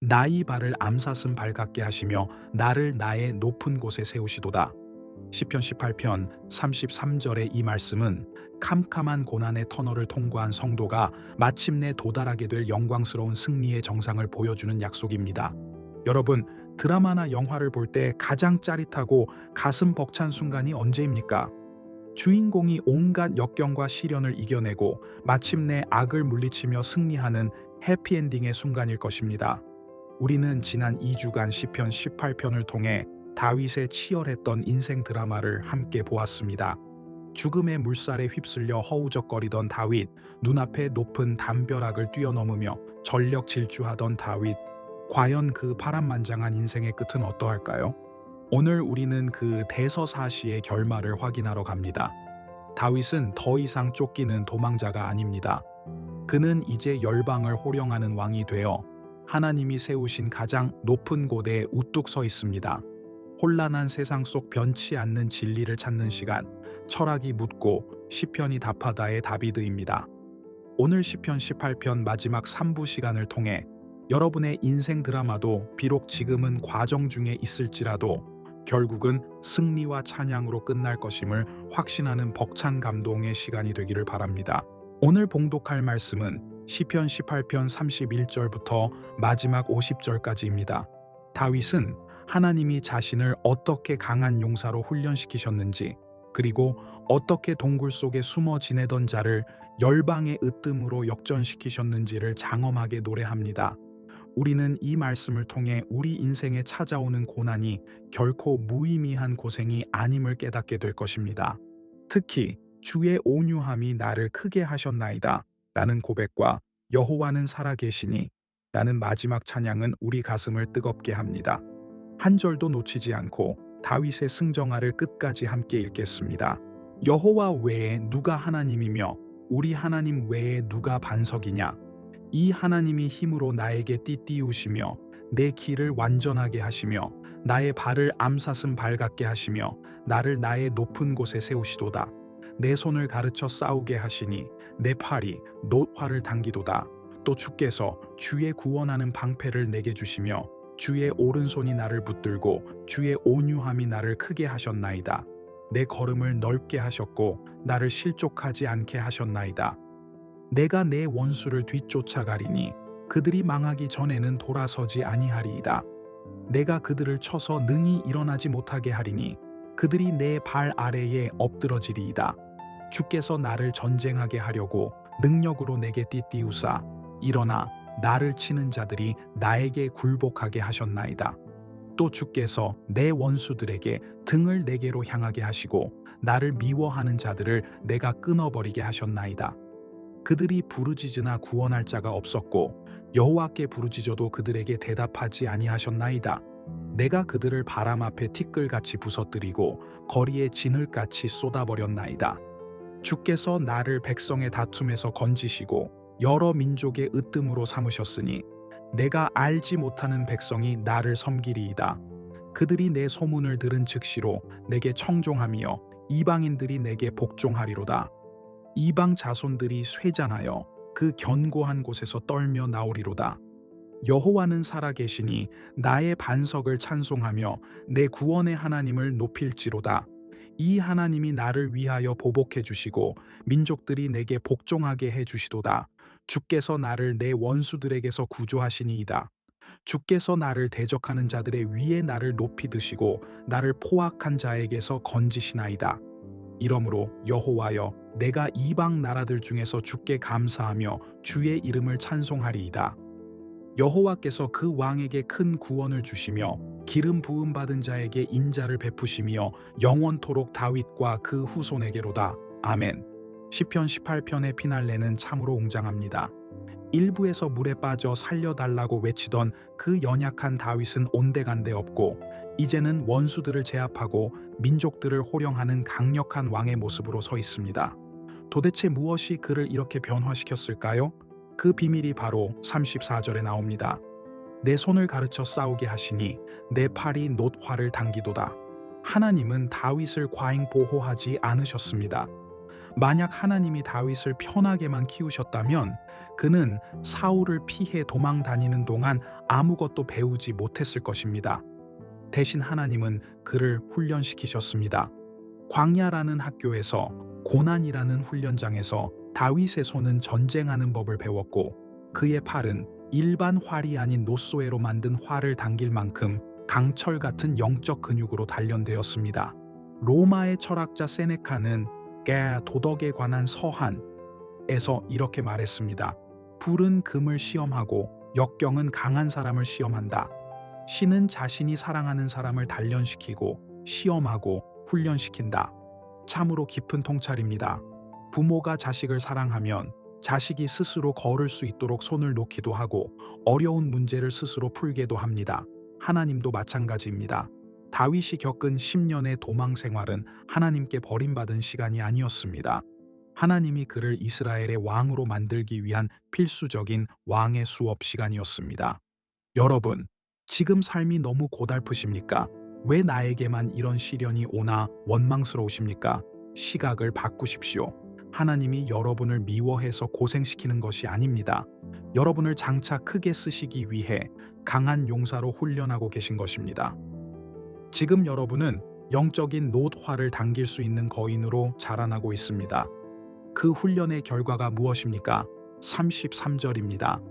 나의 발을 암사슴 발 같게 하시며 나를 나의 높은 곳에 세우시도다. 시편 18편 33절의 이 말씀은 캄캄한 고난의 터널을 통과한 성도가 마침내 도달하게 될 영광스러운 승리의 정상을 보여주는 약속입니다. 여러분, 드라마나 영화를 볼 때 가장 짜릿하고 가슴 벅찬 순간이 언제입니까? 주인공이 온갖 역경과 시련을 이겨내고 마침내 악을 물리치며 승리하는 해피엔딩의 순간일 것입니다. 우리는 지난 2주간 시편 18편을 통해 다윗의 치열했던 인생 드라마를 함께 보았습니다. 죽음의 물살에 휩쓸려 허우적거리던 다윗, 눈앞에 높은 담벼락을 뛰어넘으며 전력 질주하던 다윗, 과연 그 파란만장한 인생의 끝은 어떠할까요? 오늘 우리는 그 대서사시의 결말을 확인하러 갑니다. 다윗은 더 이상 쫓기는 도망자가 아닙니다. 그는 이제 열방을 호령하는 왕이 되어 하나님이 세우신 가장 높은 곳에 우뚝 서 있습니다. 혼란한 세상 속 변치 않는 진리를 찾는 시간, 철학이 묻고 시편이 답하다의 다비드입니다. 오늘 시편 18편 마지막 3부 시간을 통해 여러분의 인생 드라마도 비록 지금은 과정 중에 있을지라도 결국은 승리와 찬양으로 끝날 것임을 확신하는 벅찬 감동의 시간이 되기를 바랍니다. 오늘 봉독할 말씀은 시편 18편 31절부터 마지막 50절까지입니다. 다윗은 하나님이 자신을 어떻게 강한 용사로 훈련시키셨는지, 그리고 어떻게 동굴 속에 숨어 지내던 자를 열방의 으뜸으로 역전시키셨는지를 장엄하게 노래합니다. 우리는 이 말씀을 통해 우리 인생에 찾아오는 고난이 결코 무의미한 고생이 아님을 깨닫게 될 것입니다. 특히 주의 온유함이 나를 크게 하셨나이다 라는 고백과 여호와는 살아계시니 라는 마지막 찬양은 우리 가슴을 뜨겁게 합니다. 한 절도 놓치지 않고 다윗의 승정아를 끝까지 함께 읽겠습니다. 여호와 외에 누가 하나님이며 우리 하나님 외에 누가 반석이냐? 이 하나님이 힘으로 나에게 띠띠우시며 내 길을 완전하게 하시며 나의 발을 암사슴 발 같게 하시며 나를 나의 높은 곳에 세우시도다. 내 손을 가르쳐 싸우게 하시니 내 팔이 놋활을 당기도다. 또 주께서 주의 구원하는 방패를 내게 주시며 주의 오른손이 나를 붙들고 주의 온유함이 나를 크게 하셨나이다. 내 걸음을 넓게 하셨고 나를 실족하지 않게 하셨나이다. 내가 내 원수를 뒤쫓아가리니 그들이 망하기 전에는 돌아서지 아니하리이다. 내가 그들을 쳐서 능히 일어나지 못하게 하리니 그들이 내 발 아래에 엎드러지리이다. 주께서 나를 전쟁하게 하려고 능력으로 내게 띠띠우사 일어나 나를 치는 자들이 나에게 굴복하게 하셨나이다. 또 주께서 내 원수들에게 등을 내게로 향하게 하시고 나를 미워하는 자들을 내가 끊어버리게 하셨나이다. 그들이 부르짖으나 구원할 자가 없었고 여호와께 부르짖어도 그들에게 대답하지 아니하셨나이다. 내가 그들을 바람 앞에 티끌같이 부서뜨리고 거리에 진흙같이 쏟아버렸나이다. 주께서 나를 백성의 다툼에서 건지시고 여러 민족의 으뜸으로 삼으셨으니 내가 알지 못하는 백성이 나를 섬기리이다. 그들이 내 소문을 들은 즉시로 내게 청종하며 이방인들이 내게 복종하리로다. 이방 자손들이 쇠잔하여 그 견고한 곳에서 떨며 나오리로다. 여호와는 살아계시니 나의 반석을 찬송하며 내 구원의 하나님을 높일지로다. 이 하나님이 나를 위하여 보복해 주시고 민족들이 내게 복종하게 해 주시도다. 주께서 나를 내 원수들에게서 구조하시니이다. 주께서 나를 대적하는 자들의 위에 나를 높이 드시고 나를 포악한 자에게서 건지시나이다. 이러므로 여호와여, 내가 이방 나라들 중에서 주께 감사하며 주의 이름을 찬송하리이다. 여호와께서 그 왕에게 큰 구원을 주시며 기름 부음 받은 자에게 인자를 베푸시며 영원토록 다윗과 그 후손에게로다. 아멘. 시편 18편의 피날레는 참으로 웅장합니다. 일부에서 물에 빠져 살려달라고 외치던 그 연약한 다윗은 온데간데 없고 이제는 원수들을 제압하고 민족들을 호령하는 강력한 왕의 모습으로 서 있습니다. 도대체 무엇이 그를 이렇게 변화시켰을까요? 그 비밀이 바로 34절에 나옵니다. 내 손을 가르쳐 싸우게 하시니 내 팔이 놋활을 당기도다. 하나님은 다윗을 과잉 보호하지 않으셨습니다. 만약 하나님이 다윗을 편하게만 키우셨다면 그는 사울을 피해 도망 다니는 동안 아무것도 배우지 못했을 것입니다. 대신 하나님은 그를 훈련시키셨습니다. 광야라는 학교에서, 고난이라는 훈련장에서 다윗의 손은 전쟁하는 법을 배웠고, 그의 팔은 일반 활이 아닌 노소에로 만든 활을 당길 만큼 강철 같은 영적 근육으로 단련되었습니다. 로마의 철학자 세네카는 도덕에 관한 서한에서 이렇게 말했습니다. 불은 금을 시험하고 역경은 강한 사람을 시험한다. 신은 자신이 사랑하는 사람을 단련시키고 시험하고 훈련시킨다. 참으로 깊은 통찰입니다. 부모가 자식을 사랑하면 자식이 스스로 걸을 수 있도록 손을 놓기도 하고 어려운 문제를 스스로 풀게도 합니다. 하나님도 마찬가지입니다. 다윗이 겪은 10년의 도망 생활은 하나님께 버림받은 시간이 아니었습니다. 하나님이 그를 이스라엘의 왕으로 만들기 위한 필수적인 왕의 수업 시간이었습니다. 여러분, 지금 삶이 너무 고달프십니까? 왜 나에게만 이런 시련이 오나 원망스러우십니까? 시각을 바꾸십시오. 하나님이 여러분을 미워해서 고생시키는 것이 아닙니다. 여러분을 장차 크게 쓰시기 위해 강한 용사로 훈련하고 계신 것입니다. 지금 여러분은 영적인 노화를 당길 수 있는 거인으로 자라나고 있습니다. 그 훈련의 결과가 무엇입니까? 33절입니다.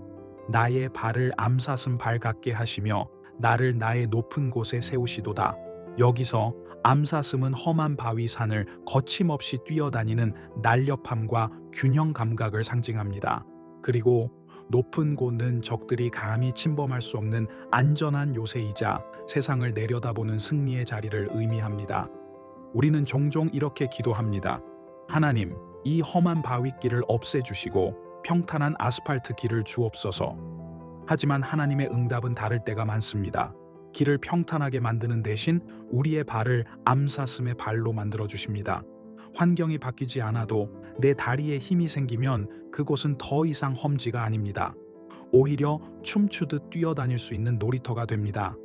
나의 발을 암사슴 발 같게 하시며 나를 나의 높은 곳에 세우시도다. 여기서 암사슴은 험한 바위 산을 거침없이 뛰어다니는 날렵함과 균형 감각을 상징합니다. 그리고 높은 곳은 적들이 감히 침범할 수 없는 안전한 요새이자 세상을 내려다보는 승리의 자리를 의미합니다. 우리는 종종 이렇게 기도합니다. 하나님, 이 험한 바위길을 없애주시고 평탄한 아스팔트 길을 주옵소서. 하지만 하나님의 응답은 다를 때가 많습니다. 길을 평탄하게 만드는 대신 우리의 발을 암사슴의 발로 만들어 주십니다. 환경이 바뀌지 않아도 내 다리에 힘이 생기면 그곳은 더 이상 험지가 아닙니다. 오히려 춤추듯 뛰어다닐 수 있는 놀이터가 됩니다.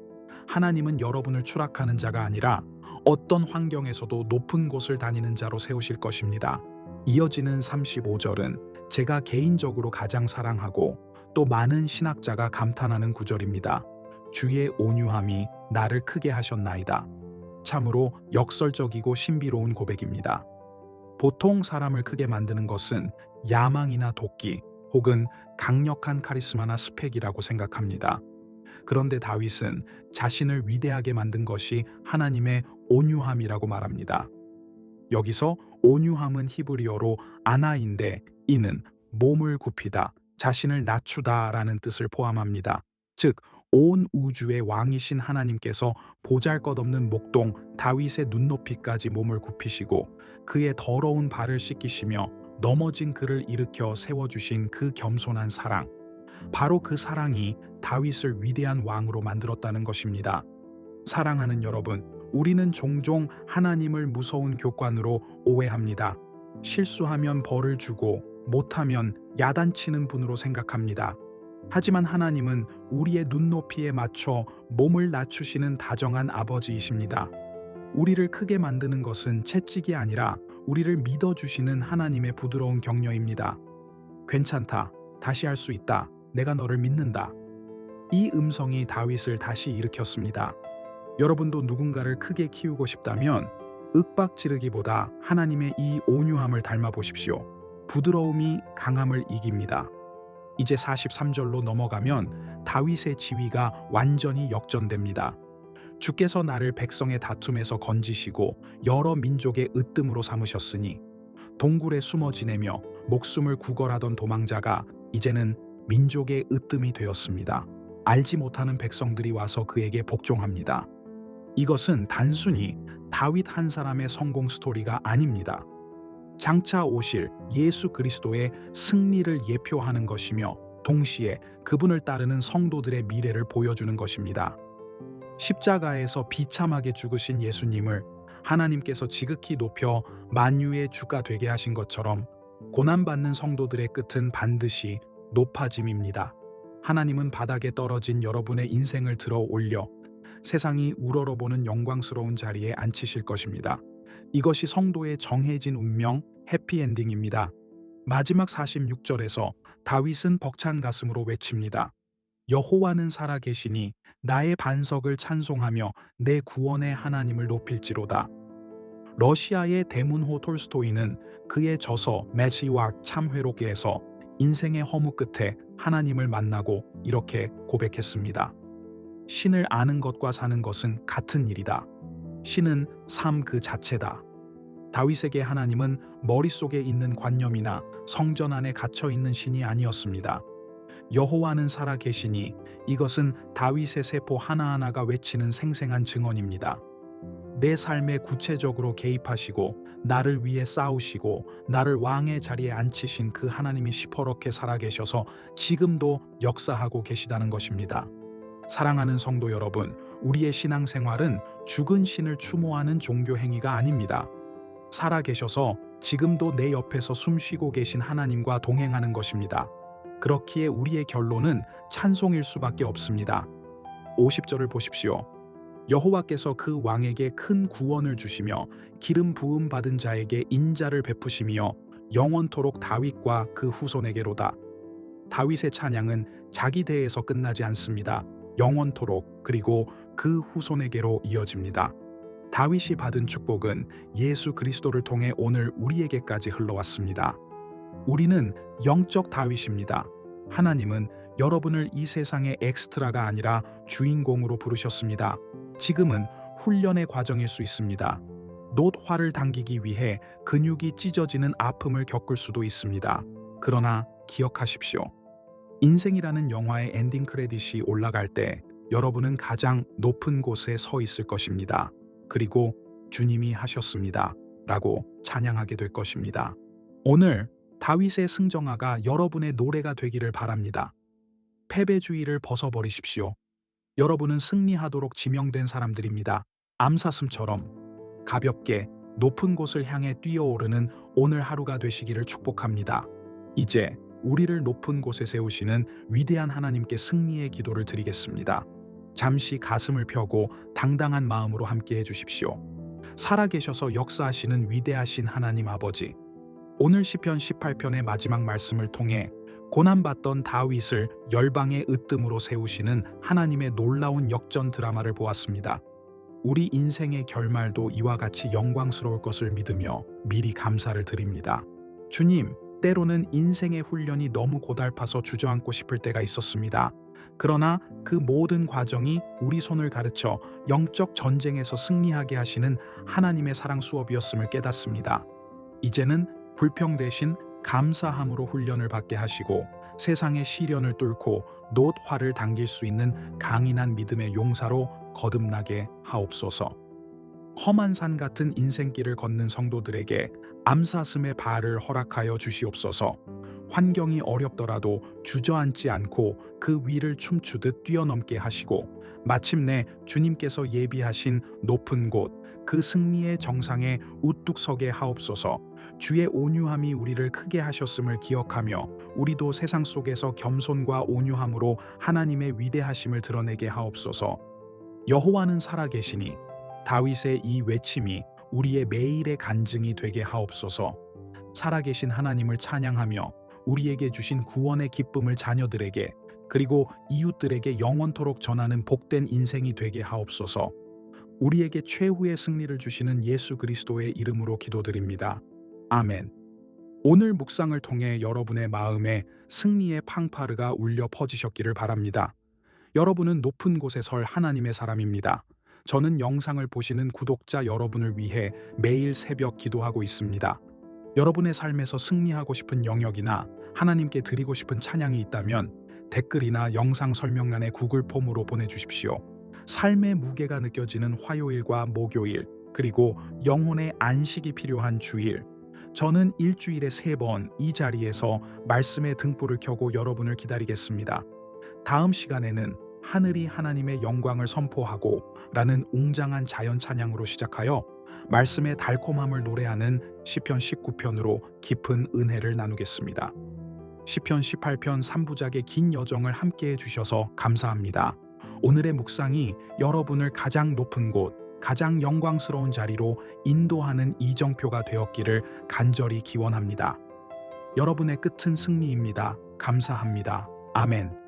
하나님은 여러분을 추락하는 자가 아니라 어떤 환경에서도 높은 곳을 다니는 자로 세우실 것입니다. 이어지는 35절은 제가 개인적으로 가장 사랑하고 또 많은 신학자가 감탄하는 구절입니다. 주의 온유함이 나를 크게 하셨나이다. 참으로 역설적이고 신비로운 고백입니다. 보통 사람을 크게 만드는 것은 야망이나 도끼 혹은 강력한 카리스마나 스펙이라고 생각합니다. 그런데 다윗은 자신을 위대하게 만든 것이 하나님의 온유함이라고 말합니다. 여기서 온유함은 히브리어로 아나인데 이는 몸을 굽히다, 자신을 낮추다라는 뜻을 포함합니다. 즉, 온 우주의 왕이신 하나님께서 보잘것없는 목동 다윗의 눈높이까지 몸을 굽히시고 그의 더러운 발을 씻기시며 넘어진 그를 일으켜 세워주신 그 겸손한 사랑, 바로 그 사랑이 다윗을 위대한 왕으로 만들었다는 것입니다. 사랑하는 여러분, 우리는 종종 하나님을 무서운 교관으로 오해합니다. 실수하면 벌을 주고 못하면 야단치는 분으로 생각합니다. 하지만 하나님은 우리의 눈높이에 맞춰 몸을 낮추시는 다정한 아버지이십니다. 우리를 크게 만드는 것은 채찍이 아니라 우리를 믿어주시는 하나님의 부드러운 격려입니다. 괜찮다. 다시 할 수 있다. 내가 너를 믿는다. 이 음성이 다윗을 다시 일으켰습니다. 여러분도 누군가를 크게 키우고 싶다면 윽박지르기보다 하나님의 이 온유함을 닮아 보십시오. 부드러움이 강함을 이깁니다. 이제 43절로 넘어가면 다윗의 지위가 완전히 역전됩니다. 주께서 나를 백성의 다툼에서 건지시고 여러 민족의 으뜸으로 삼으셨으니 동굴에 숨어 지내며 목숨을 구걸하던 도망자가 이제는 민족의 으뜸이 되었습니다. 알지 못하는 백성들이 와서 그에게 복종합니다. 이것은 단순히 다윗 한 사람의 성공 스토리가 아닙니다. 장차 오실 예수 그리스도의 승리를 예표하는 것이며 동시에 그분을 따르는 성도들의 미래를 보여주는 것입니다. 십자가에서 비참하게 죽으신 예수님을 하나님께서 지극히 높여 만유의 주가 되게 하신 것처럼 고난받는 성도들의 끝은 반드시 높아짐입니다. 하나님은 바닥에 떨어진 여러분의 인생을 들어 올려 세상이 우러러보는 영광스러운 자리에 앉히실 것입니다. 이것이 성도의 정해진 운명, 해피엔딩입니다. 마지막 46절에서 다윗은 벅찬 가슴으로 외칩니다. 여호와는 살아계시니 나의 반석을 찬송하며 내 구원의 하나님을 높일지로다. 러시아의 대문호 톨스토이는 그의 저서 매시왁 참회록에서 인생의 허무 끝에 하나님을 만나고 이렇게 고백했습니다. 신을 아는 것과 사는 것은 같은 일이다. 신은 삶 그 자체다. 다윗에게 하나님은 머릿속에 있는 관념이나 성전 안에 갇혀 있는 신이 아니었습니다. 여호와는 살아 계시니 이것은 다윗의 세포 하나하나가 외치는 생생한 증언입니다. 내 삶에 구체적으로 개입하시고 나를 위해 싸우시고 나를 왕의 자리에 앉히신 그 하나님이 시퍼렇게 살아계셔서 지금도 역사하고 계시다는 것입니다. 사랑하는 성도 여러분, 우리의 신앙생활은 죽은 신을 추모하는 종교 행위가 아닙니다. 살아계셔서 지금도 내 옆에서 숨쉬고 계신 하나님과 동행하는 것입니다. 그렇기에 우리의 결론은 찬송일 수밖에 없습니다. 50절을 보십시오. 여호와께서 그 왕에게 큰 구원을 주시며 기름 부음 받은 자에게 인자를 베푸시며 영원토록 다윗과 그 후손에게로다. 다윗의 찬양은 자기 대에서 끝나지 않습니다. 영원토록 그리고 그 후손에게로 이어집니다. 다윗이 받은 축복은 예수 그리스도를 통해 오늘 우리에게까지 흘러왔습니다. 우리는 영적 다윗입니다. 하나님은 여러분을 이 세상의 엑스트라가 아니라 주인공으로 부르셨습니다. 지금은 훈련의 과정일 수 있습니다. 놋화를 당기기 위해 근육이 찢어지는 아픔을 겪을 수도 있습니다. 그러나 기억하십시오. 인생이라는 영화의 엔딩 크레딧이 올라갈 때 여러분은 가장 높은 곳에 서 있을 것입니다. 그리고 주님이 하셨습니다. 라고 찬양하게 될 것입니다. 오늘 다윗의 승정아가 여러분의 노래가 되기를 바랍니다. 패배주의를 벗어버리십시오. 여러분은 승리하도록 지명된 사람들입니다. 암사슴처럼 가볍게 높은 곳을 향해 뛰어오르는 오늘 하루가 되시기를 축복합니다. 이제 우리를 높은 곳에 세우시는 위대한 하나님께 승리의 기도를 드리겠습니다. 잠시 가슴을 펴고 당당한 마음으로 함께 해주십시오. 살아계셔서 역사하시는 위대하신 하나님 아버지, 오늘 시편 18편의 마지막 말씀을 통해 고난받던 다윗을 열방의 으뜸으로 세우시는 하나님의 놀라운 역전 드라마를 보았습니다. 우리 인생의 결말도 이와 같이 영광스러울 것을 믿으며 미리 감사를 드립니다. 주님, 때로는 인생의 훈련이 너무 고달파서 주저앉고 싶을 때가 있었습니다. 그러나 그 모든 과정이 우리 손을 가르쳐 영적 전쟁에서 승리하게 하시는 하나님의 사랑 수업이었음을 깨닫습니다. 이제는 불평 대신 감사함으로 훈련을 받게 하시고 세상의 시련을 뚫고 놋화를 당길 수 있는 강인한 믿음의 용사로 거듭나게 하옵소서. 험한 산 같은 인생길을 걷는 성도들에게 암사슴의 발을 허락하여 주시옵소서. 환경이 어렵더라도 주저앉지 않고 그 위를 춤추듯 뛰어넘게 하시고 마침내 주님께서 예비하신 높은 곳, 그 승리의 정상에 우뚝 서게 하옵소서. 주의 온유함이 우리를 크게 하셨음을 기억하며 우리도 세상 속에서 겸손과 온유함으로 하나님의 위대하심을 드러내게 하옵소서. 여호와는 살아계시니 다윗의 이 외침이 우리의 매일의 간증이 되게 하옵소서. 살아계신 하나님을 찬양하며 우리에게 주신 구원의 기쁨을 자녀들에게 그리고 이웃들에게 영원토록 전하는 복된 인생이 되게 하옵소서. 우리에게 최후의 승리를 주시는 예수 그리스도의 이름으로 기도드립니다. 아멘. 오늘 묵상을 통해 여러분의 마음에 승리의 팡파르가 울려 퍼지셨기를 바랍니다. 여러분은 높은 곳에 설 하나님의 사람입니다. 저는 영상을 보시는 구독자 여러분을 위해 매일 새벽 기도하고 있습니다. 여러분의 삶에서 승리하고 싶은 영역이나 하나님께 드리고 싶은 찬양이 있다면 댓글이나 영상 설명란에 구글 폼으로 보내주십시오. 삶의 무게가 느껴지는 화요일과 목요일, 그리고 영혼의 안식이 필요한 주일, 저는 일주일에 3번 이 자리에서 말씀의 등불을 켜고 여러분을 기다리겠습니다. 다음 시간에는 하늘이 하나님의 영광을 선포하고 라는 웅장한 자연 찬양으로 시작하여 말씀의 달콤함을 노래하는 시편 19편으로 깊은 은혜를 나누겠습니다. 시편 18편 3부작의 긴 여정을 함께해 주셔서 감사합니다. 오늘의 묵상이 여러분을 가장 높은 곳, 가장 영광스러운 자리로 인도하는 이정표가 되었기를 간절히 기원합니다. 여러분의 끝은 승리입니다. 감사합니다. 아멘.